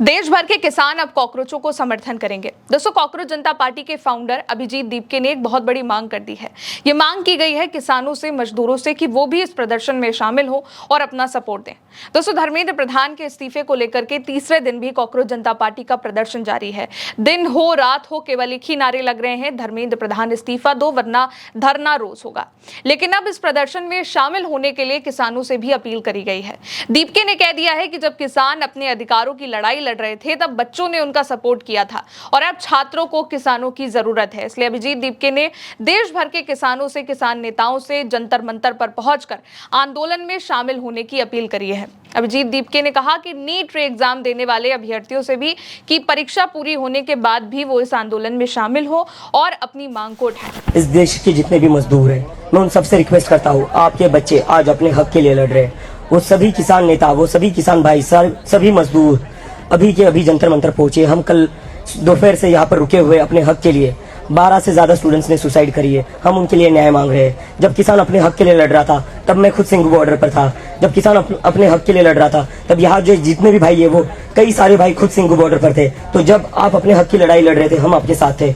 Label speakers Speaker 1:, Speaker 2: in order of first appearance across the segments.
Speaker 1: देश भर के किसान अब कॉकरोचों को समर्थन करेंगे। दोस्तों, कॉकरोच जनता पार्टी के फाउंडर अभिजीत दीपके ने एक बहुत बड़ी मांग कर दी है। ये मांग की गई है किसानों से, मजदूरों से कि वो भी इस प्रदर्शन में शामिल हो और अपना सपोर्ट दें। दोस्तों, धर्मेंद्र प्रधान के इस्तीफे को लेकर के तीसरे दिन भी कॉकरोच जनता पार्टी का प्रदर्शन जारी है। दिन हो रात हो केवल एक ही नारे लग रहे हैं, धर्मेंद्र प्रधान इस्तीफा दो वरना धरना रोज होगा। लेकिन अब इस प्रदर्शन में शामिल होने के लिए किसानों से भी अपील करी गई है। दीपके ने कह दिया है कि जब किसान अपने अधिकारों की लड़ाई लड़ रहे थे तब बच्चों ने उनका सपोर्ट किया था और अब छात्रों को किसानों की जरूरत है। इसलिए अभिजीत दीपके ने देश भर के किसानों से, किसान नेताओं से जंतर मंतर पर पहुंचकर आंदोलन में शामिल होने की अपील करी है। अभिजीत दीपके ने कहा कि नीट रे एग्जाम देने वाले अभ्यर्थियों से भी कि परीक्षा पूरी होने के बाद भी वो इस आंदोलन में शामिल हो और अपनी मांग को उठाएं।
Speaker 2: इस देश के जितने भी मजदूर हैं, मैं उन सबसे रिक्वेस्ट करता हूँ, आपके बच्चे आज अपने हक के लिए लड़ रहे हैं। वो सभी किसान नेता, वो सभी किसान भाई, सभी मजदूर अभी के अभी जंतर मंतर पहुंचे। हम कल दोपहर से यहाँ पर रुके हुए अपने हक के लिए। 12 से ज्यादा स्टूडेंट्स ने सुसाइड करी है। हम उनके लिए न्याय मांग रहे हैं। जब किसान अपने हक के लिए लड़ रहा था तब मैं खुद सिंघू बॉर्डर पर था। जब किसान अपने हक के लिए लड़ रहा था तब यहाँ जो जितने भी भाई है वो कई सारे भाई खुद सिंघू बॉर्डर पर थे। तो जब आप अपने हक की लड़ाई लड़ रहे थे, हम आपके साथ थे।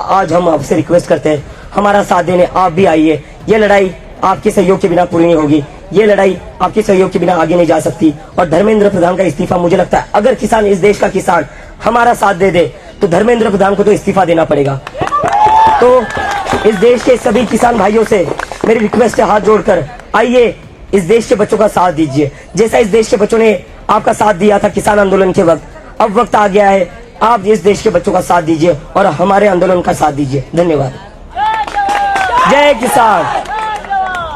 Speaker 2: आज हम आपसे रिक्वेस्ट करते हैं, हमारा साथ देने आप भी आइए। ये लड़ाई आपके सहयोग के बिना पूरी नहीं होगी। ये लड़ाई आपके सहयोग के बिना आगे नहीं जा सकती। और धर्मेंद्र प्रधान का इस्तीफा, मुझे लगता है अगर किसान, इस देश का किसान हमारा साथ दे दे तो धर्मेंद्र प्रधान को तो इस्तीफा देना पड़ेगा। तो इस देश के सभी किसान भाइयों से मेरी रिक्वेस्ट है, हाथ जोड़कर आइए, इस देश के बच्चों का साथ दीजिए। जैसा इस देश के बच्चों ने आपका साथ दिया था किसान आंदोलन के वक्त, अब वक्त आ गया है आप इस देश के बच्चों का साथ दीजिए और हमारे आंदोलन का साथ दीजिए। धन्यवाद। जय किसान,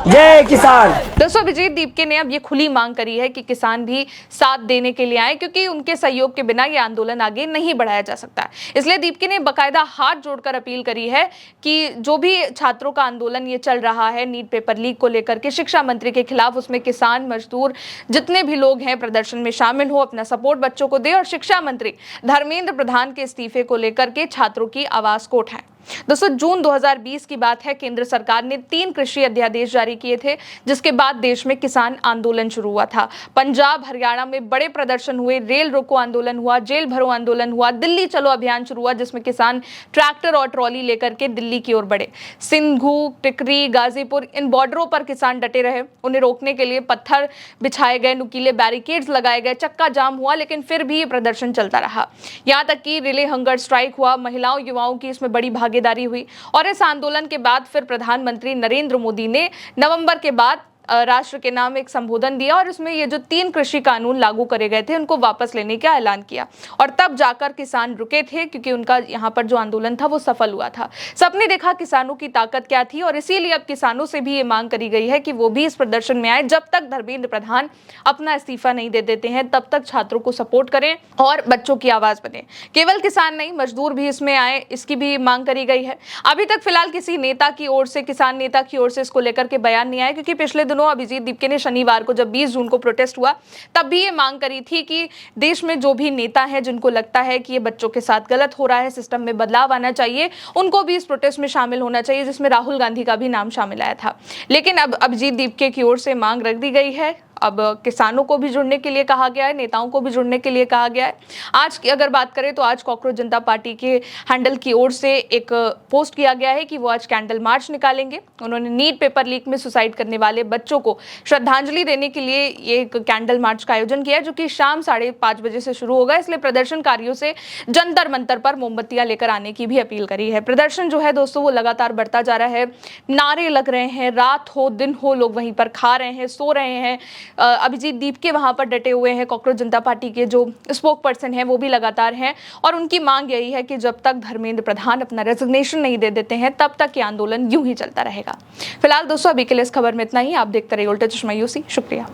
Speaker 2: जय किसान।
Speaker 1: दोस्तों, अभिजीत दीपके ने अब ये खुली मांग करी है कि किसान भी साथ देने के लिए आए, क्योंकि उनके सहयोग के बिना ये आंदोलन आगे नहीं बढ़ाया जा सकता। इसलिए दीपके ने बकायदा हाथ जोड़कर अपील करी है कि जो भी छात्रों का आंदोलन ये चल रहा है नीट पेपर लीक को लेकर के, शिक्षा मंत्री के खिलाफ, उसमें किसान, मजदूर जितने भी लोग हैं प्रदर्शन में शामिल हो, अपना सपोर्ट बच्चों को दे और शिक्षा मंत्री धर्मेंद्र प्रधान के इस्तीफे को लेकर के छात्रों की आवाज को उठाएं। दोस्तों, जून 2020 की बात है। केंद्र सरकार ने 3 कृषि अध्यादेश जारी किए थे, जिसके बाद देश में किसान आंदोलन शुरू हुआ था। पंजाब, हरियाणा में बड़े प्रदर्शन हुए, रेल रोको आंदोलन हुआ, जेल भरो आंदोलन हुआ, दिल्ली चलो अभियान शुरू हुआ, जिसमें किसान ट्रैक्टर और ट्रॉली लेकर के दिल्ली की ओर बढ़े। सिंघू, टिकरी, गाजीपुर, इन बॉर्डरों पर किसान डटे रहे। उन्हें रोकने के लिए पत्थर बिछाए गए, नुकीले बैरिकेड्स लगाए गए, चक्का जाम हुआ, लेकिन फिर भी ये प्रदर्शन चलता रहा। यहाँ तक कि रिले हंगर स्ट्राइक हुआ। महिलाओं, युवाओं की इसमें बड़ी भागीदारी हुई और इस आंदोलन के बाद फिर प्रधानमंत्री नरेंद्र मोदी ने नवंबर के बाद राष्ट्र के नाम एक संबोधन दिया और इसमें ये जो 3 कृषि कानून लागू करे गए थे उनको वापस लेने का ऐलान किया। और तब जाकर किसान रुके थे, क्योंकि उनका यहाँ पर जो आंदोलन था वो सफल हुआ था। सबने देखा किसानों की ताकत क्या थी और इसीलिए अब किसानों से भी ये मांग करी गई है कि वो भी इस प्रदर्शन में आए। जब तक धर्मेंद्र प्रधान अपना इस्तीफा नहीं दे देते हैं तब तक छात्रों को सपोर्ट करें और बच्चों की आवाज बने। केवल किसान नहीं, मजदूर भी इसमें आए, इसकी भी मांग करी गई है। अभी तक फिलहाल किसी नेता की ओर से, किसान नेता की ओर से इसको लेकर के बयान नहीं आया, क्योंकि पिछले दिनों अभिजीत दीपके ने शनिवार को, जब 20 जून को प्रोटेस्ट हुआ, तब भी ये मांग करी थी कि देश में जो भी नेता हैं जिनको लगता है कि ये बच्चों के साथ गलत हो रहा है, सिस्टम में बदलाव आना चाहिए, उनको भी इस प्रोटेस्ट में शामिल होना चाहिए, जिसमें राहुल गांधी का भी नाम शामिल आया था। लेकिन अब अभिजीत दीपके की ओर से मांग रख दी गई है। अब किसानों को भी जुड़ने के लिए कहा गया है, नेताओं को भी जुड़ने के लिए कहा गया है। आज की अगर बात करें तो आज कॉकरोच जनता पार्टी के हैंडल की ओर से एक पोस्ट किया गया है कि वो आज कैंडल मार्च निकालेंगे। उन्होंने नीट पेपर लीक में सुसाइड करने वाले बच्चों को श्रद्धांजलि देने के लिए ये एक कैंडल मार्च का आयोजन किया है, जो कि शाम 5:30 बजे से शुरू होगा। इसलिए प्रदर्शनकारियों से जंतर मंतर पर मोमबत्तियां लेकर आने की भी अपील करी है। प्रदर्शन जो है दोस्तों वो लगातार बढ़ता जा रहा है। नारे लग रहे हैं, रात हो दिन हो, लोग वहीं पर खा रहे हैं, सो रहे हैं। अभिजीत दीपके वहां पर डटे हुए हैं। कॉकरोच जनता पार्टी के जो स्पोक पर्सन हैं वो भी लगातार हैं और उनकी मांग यही है कि जब तक धर्मेंद्र प्रधान अपना रेजिग्नेशन नहीं दे देते हैं तब तक ये आंदोलन यूं ही चलता रहेगा। फिलहाल दोस्तों, अभी के लिए इस खबर में इतना ही। आप देखते रहिए उल्टा चश्मा यूसी। शुक्रिया।